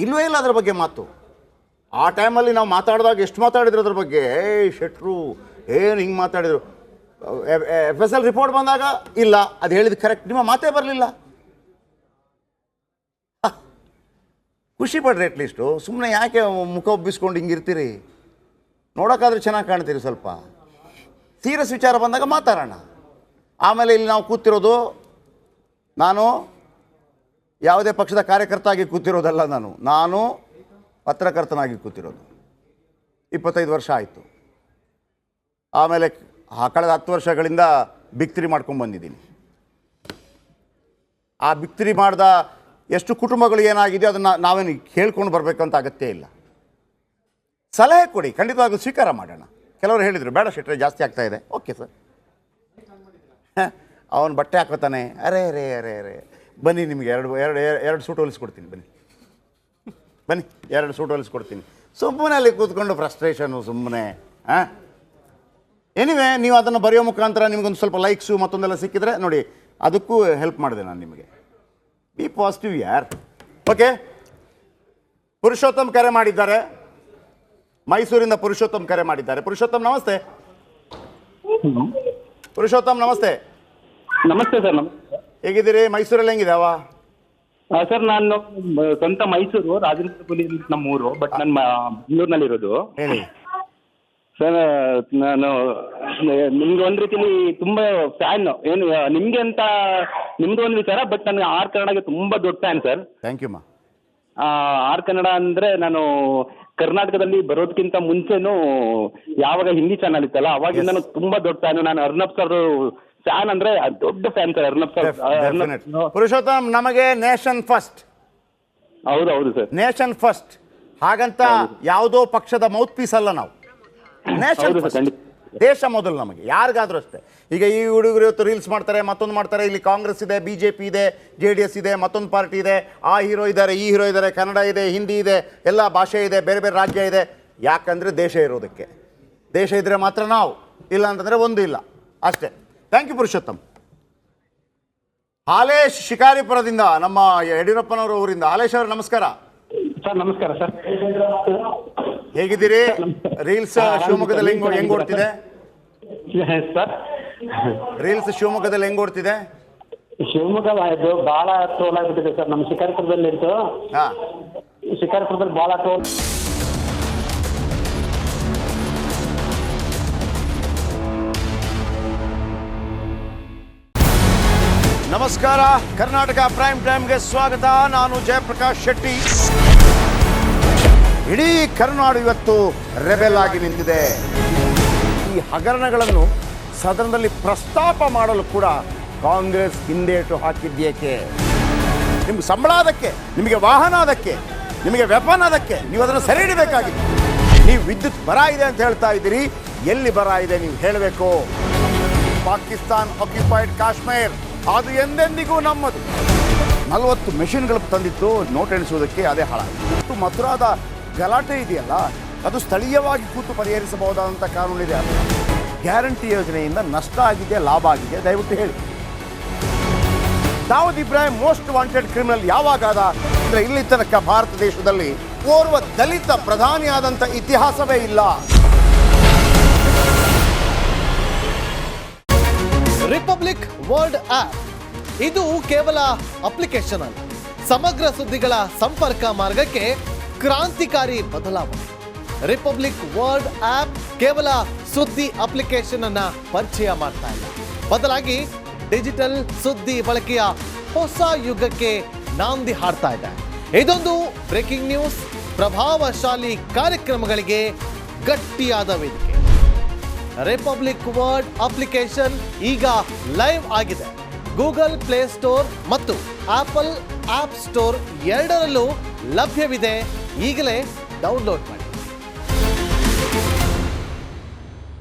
ಇಲ್ಲವೇ ಇಲ್ಲ ಅದ್ರ ಬಗ್ಗೆ ಮಾತು. ಆ ಟೈಮಲ್ಲಿ ನಾವು ಮಾತಾಡಿದಾಗ ಎಷ್ಟು ಮಾತಾಡಿದ್ರು ಅದ್ರ ಬಗ್ಗೆ, ಶೆಟ್ರು ಏನು ಹಿಂಗೆ ಮಾತಾಡಿದರು. FSL ರಿಪೋರ್ಟ್ ಬಂದಾಗ ಇಲ್ಲ, ಅದು ಹೇಳಿದ ಕರೆಕ್ಟ್, ನಿಮ್ಮ ಮಾತೇ ಬರಲಿಲ್ಲ. ಖುಷಿ ಪಡ್ರಿ ಅಟ್ಲೀಸ್ಟು. ಸುಮ್ಮನೆ ಯಾಕೆ ಮುಖ ಒಬ್ಬಿಸ್ಕೊಂಡು ಹಿಂಗಿರ್ತೀರಿ? ನೋಡೋಕ್ಕಾದ್ರೆ ಚೆನ್ನಾಗಿ ಕಾಣ್ತೀರಿ. ಸ್ವಲ್ಪ ಸೀರಿಯಸ್ ವಿಚಾರ ಬಂದಾಗ ಮಾತಾಡೋಣ. ಆಮೇಲೆ ಇಲ್ಲಿ ನಾವು ಕೂತಿರೋದು, ನಾನು ಯಾವುದೇ ಪಕ್ಷದ ಕಾರ್ಯಕರ್ತ ಆಗಿ ಕೂತಿರೋದಲ್ಲ, ನಾನು ಪತ್ರಕರ್ತನಾಗಿ ಕೂತಿರೋದು. 25 ವರ್ಷ ಆಯಿತು. ಆಮೇಲೆ ಕಳೆದ 10 ವರ್ಷಗಳಿಂದ ಬಿಕ್ತಿರಿ ಮಾಡ್ಕೊಂಡು ಬಂದಿದ್ದೀನಿ. ಆ ಬಿಕ್ತಿರಿ ಮಾಡಿದ ಎಷ್ಟು ಕುಟುಂಬಗಳು ಏನಾಗಿದೆ ಅದನ್ನು ನಾವೇನು ಹೇಳ್ಕೊಂಡು ಬರಬೇಕಂತ ಅಗತ್ಯ ಇಲ್ಲ. ಸಲಹೆ ಕೊಡಿ, ಖಂಡಿತವಾಗ್ಲೂ ಸ್ವೀಕಾರ ಮಾಡೋಣ. ಕೆಲವರು ಹೇಳಿದರು ಬೇಡ ಶೆಟ್ರೆ ಜಾಸ್ತಿ ಆಗ್ತಾ ಇದೆ. Okay sir. ಅವನು ಬಟ್ಟೆ ಹಾಕೋತಾನೆ, ಅರೇ ರೇ ಅರೇ ರೇ ಬನ್ನಿ, ನಿಮಗೆ ಎರಡು ಸೂಟ್ ಹೊಲಿಸ್ಕೊಡ್ತೀನಿ, ಬನ್ನಿ 2 ಸೂಟ್ ಹೊಲಿಸ್ಕೊಡ್ತೀನಿ. ಸುಮ್ಮನೆ ಅಲ್ಲಿ ಕೂತ್ಕೊಂಡು ಫ್ರಸ್ಟ್ರೇಷನು ಸುಮ್ಮನೆ. ಎನಿವೆ, ನೀವು ಅದನ್ನು ಬರೆಯೋ ಮುಖಾಂತರ ನಿಮಗೊಂದು ಸ್ವಲ್ಪ ಲೈಕ್ಸು ಮತ್ತೊಂದೆಲ್ಲ ಸಿಕ್ಕಿದ್ರೆ ನೋಡಿ, ಅದಕ್ಕೂ ಹೆಲ್ಪ್ ಮಾಡಿದೆ ನಾನು ನಿಮಗೆ. ಬಿ ಪಾಸಿಟಿವ್ ಯಾರ್. ಓಕೆ, ಪುರುಷೋತ್ತಮ್ ಕರೆ ಮಾಡಿದ್ದಾರೆ, ಮೈಸೂರಿಂದ ಪುರುಷೋತ್ತಮ್ ಕರೆ ಮಾಡಿದ್ದಾರೆ. ಪುರುಷೋತ್ತಮ್ ನಮಸ್ತೆ. ಪುರುಷೋತ್ತಮ್ ನಮಸ್ತೆ. ನಮಸ್ತೆ ಸರ್. ಹೇಗಿದ್ದೀರಿ? ಮೈಸೂರಲ್ಲಿ ಹೆಂಗಿದಾವ ಸರ್? ನಾನು ಸ್ವಂತ ಮೈಸೂರು, ರಾಜೇಂದ್ರಪುರಿ ನಮ್ಮೂರು, ಬಟ್ ನಾನು ಬೆಂಗಳೂರಿನಲ್ಲಿರೋದು. ಹೇಳಿ ಸರ್, ನಾನು ನಿಮ್ಗೆ ಒಂದು ರೀತಿಲಿ ತುಂಬ ಫ್ಯಾನ್. ಏನು ನಿಮಗೆ ಅಂತ ನಿಮ್ದು ಒಂದು ವಿಚಾರ, ಬಟ್ ನನಗೆ ಆರ್ ಕನ್ನಡಗೆ ತುಂಬ ದೊಡ್ಡ ಫ್ಯಾನ್ ಸರ್. ಥ್ಯಾಂಕ್ ಯು ಮಾ. ಆರ್ ಕನ್ನಡ ಅಂದರೆ ನಾನು ಕರ್ನಾಟಕದಲ್ಲಿ ಬರೋದಕ್ಕಿಂತ ಮುಂಚೆನೂ ಯಾವಾಗ ಹಿಂದಿ ಚಾನಲ್ ಇತ್ತಲ್ಲ ಅವಾಗಿಂದ ನಾನು ತುಂಬ ದೊಡ್ಡ ಫ್ಯಾನು. ನಾನು ಅರ್ನಬ್ ಸರ್ ಫ್ಯಾನ್ ಅಂದರೆ ದೊಡ್ಡ fan sir. Arnab sir. Purushottam, ನಮಗೆ ನೇಷನ್ ಫಸ್ಟ್. ಹೌದು ಸರ್, ನೇಷನ್ ಫಸ್ಟ್. ಹಾಗಂತ ಯಾವುದೋ ಪಕ್ಷದ ಮೌತ್ ಪೀಸ್ ಅಲ್ಲ ನಾವು. ನೇಷನ್ ಫಸ್ಟ್, ದೇಶ ಮೊದಲು ನಮಗೆ, ಯಾರಿಗಾದ್ರೂ ಅಷ್ಟೇ. ಈಗ ಈ ಹುಡುಗರು ಇವತ್ತು ರೀಲ್ಸ್ ಮಾಡ್ತಾರೆ, ಮತ್ತೊಂದು ಮಾಡ್ತಾರೆ. ಇಲ್ಲಿ ಕಾಂಗ್ರೆಸ್ ಇದೆ, BJP ಇದೆ, JDS ಇದೆ, ಮತ್ತೊಂದು ಪಾರ್ಟಿ ಇದೆ, ಆ ಹೀರೋ ಇದ್ದಾರೆ, ಈ ಹೀರೋ ಇದ್ದಾರೆ, ಕನ್ನಡ ಇದೆ, ಹಿಂದಿ ಇದೆ, ಎಲ್ಲ ಭಾಷೆ ಇದೆ, ಬೇರೆ ಬೇರೆ ರಾಜ್ಯ ಇದೆ. ಯಾಕಂದರೆ ದೇಶ ಇರೋದಕ್ಕೆ. ದೇಶ ಇದ್ದರೆ ಮಾತ್ರ ನಾವು, ಇಲ್ಲ ಅಂತಂದರೆ ಒಂದು ಇಲ್ಲ ಅಷ್ಟೇ. Thank you Purushottam. ಹಾಲೇಶ್ ಶಿಕಾರಿಪುರದಿಂದ, ನಮ್ಮ ಯಡಿಯೂರಪ್ಪನವರ ಊರಿಂದ. ಹಾಲೇಶ್ ಅವರು ನಮಸ್ಕಾರ. ಸರ್ ನಮಸ್ಕಾರ ಸರ್. ಹೇಗಿದ್ದೀರಿ? ರೀಲ್ಸ್ ಶಿವಮೊಗ್ಗದಲ್ಲಿ ಹೆಂಗ್ ಓಡ್ತಿದೆ ಸರ್? ರೀಲ್ಸ್ ಶಿವಮೊಗ್ಗದಲ್ಲಿ ಹೆಂಗ್ ಓಡ್ತಿದೆ? ಶಿವಮೊಗ್ಗ ಇದು ಭಾಳ ಟ್ರೋಲ್ ಆಗಿಬಿಟ್ಟಿದೆ ಸರ್. ನಮ್ಮ ಶಿಕಾರಿಪುರದಲ್ಲಿ ಇತ್ತು. ಶಿಕಾರಿಪುರದಲ್ಲಿ ಭಾಳ ಟ್ರೋಲ್. ನಮಸ್ಕಾರ, ಕರ್ನಾಟಕ ಪ್ರೈಮ್ ಟೈಮ್ಗೆ ಸ್ವಾಗತ. ನಾನು ಜಯಪ್ರಕಾಶ್ ಶೆಟ್ಟಿ. ಇಡೀ ಕರ್ನಾಡು ಇವತ್ತು ರೆಬೆಲ್ ಆಗಿ ನಿಂತಿದೆ. ಈ ಹಗರಣಗಳನ್ನು ಸದನದಲ್ಲಿ ಪ್ರಸ್ತಾಪ ಮಾಡಲು ಕೂಡ ಕಾಂಗ್ರೆಸ್ ಹಿಂದೇಟು ಹಾಕಿದ್ದೇಕೆ? ನಿಮ್ಗೆ ಸಂಬಳ ಅದಕ್ಕೆ, ನಿಮಗೆ ವಾಹನ ಅದಕ್ಕೆ, ನಿಮಗೆ ವೆಪನ್ ಅದಕ್ಕೆ, ನೀವು ಅದನ್ನು ಸೆರೆ ಹಿಡಿಬೇಕಾಗಿತ್ತು. ನೀವು ವಿದ್ಯುತ್ ಬರ ಇದೆ ಅಂತ ಹೇಳ್ತಾ ಇದ್ದೀರಿ. ಎಲ್ಲಿ ಬರ ಇದೆ ನೀವು ಹೇಳಬೇಕು. ಪಾಕಿಸ್ತಾನ್ ಆಕ್ಯುಪೈಡ್ ಕಾಶ್ಮೀರ್ ಅದು ಎಂದೆಂದಿಗೂ ನಮ್ಮದು. 40 ಮೆಷಿನ್ಗಳು ತಂದಿತ್ತು ನೋಟ್ ಎಣಿಸುವುದಕ್ಕೆ, ಅದೇ ಹಾಳಾಗಿದೆ. ಮಥುರಾದ ಗಲಾಟೆ ಇದೆಯಲ್ಲ, ಅದು ಸ್ಥಳೀಯವಾಗಿ ಕೂತು ಪರಿಹರಿಸಬಹುದಾದಂಥ ಕಾನೂನಿದೆ. ಗ್ಯಾರಂಟಿ ಯೋಜನೆಯಿಂದ ನಷ್ಟ ಆಗಿದೆ, ಲಾಭ ಆಗಿದೆ, ದಯವಿಟ್ಟು ಹೇಳಿ. Dawood Ibrahim most wanted criminal ಯಾವಾಗಾದ ಅಂದರೆ ಇಲ್ಲಿ ತನಕ ಭಾರತ ದೇಶದಲ್ಲಿ ಓರ್ವ ದಲಿತ ಪ್ರಧಾನಿಯಾದಂಥ ಇತಿಹಾಸವೇ ಇಲ್ಲ. ರಿಪಬ್ಲಿಕ್ ವರ್ಲ್ಡ್ ಆಪ್ ಇದು ಕೇವಲ ಅಪ್ಲಿಕೇಶನ್ ಅಲ್ಲ, ಸಮಗ್ರ ಸುದ್ದಿಗಳ ಸಂಪರ್ಕ ಮಾರ್ಗಕ್ಕೆ ಕ್ರಾಂತಿಕಾರಿ ಬದಲಾವಣೆ. ರಿಪಬ್ಲಿಕ್ ವರ್ಲ್ಡ್ ಆಪ್ ಕೇವಲ ಸುದ್ದಿ ಅಪ್ಲಿಕೇಶನ್ ಅನ್ನ ಪರಿಚಯ ಮಾಡ್ತಾ ಇಲ್ಲ, ಬದಲಾಗಿ ಡಿಜಿಟಲ್ ಸುದ್ದಿ ಬಳಕೆಯ ಹೊಸ ಯುಗಕ್ಕೆ ನಾಂದಿ ಹಾಡ್ತಾ ಇದೆ. ಇದೊಂದು ಬ್ರೇಕಿಂಗ್ ನ್ಯೂಸ್, ಪ್ರಭಾವಶಾಲಿ ಕಾರ್ಯಕ್ರಮಗಳಿಗೆ ಗಟ್ಟಿಯಾದ ವೇದಿಕೆ. ರಿಪಬ್ಲಿಕ್ ವರ್ಲ್ಡ್ ಅಪ್ಲಿಕೇಶನ್ ಈಗ ಲೈವ್ ಆಗಿದೆ. ಗೂಗಲ್ ಪ್ಲೇ ಸ್ಟೋರ್ ಮತ್ತು ಆಪಲ್ ಆಪ್ ಸ್ಟೋರ್ ಎರಡರಲ್ಲೂ ಲಭ್ಯವಿದೆ. ಈಗಲೇ ಡೌನ್ಲೋಡ್ ಮಾಡಿ.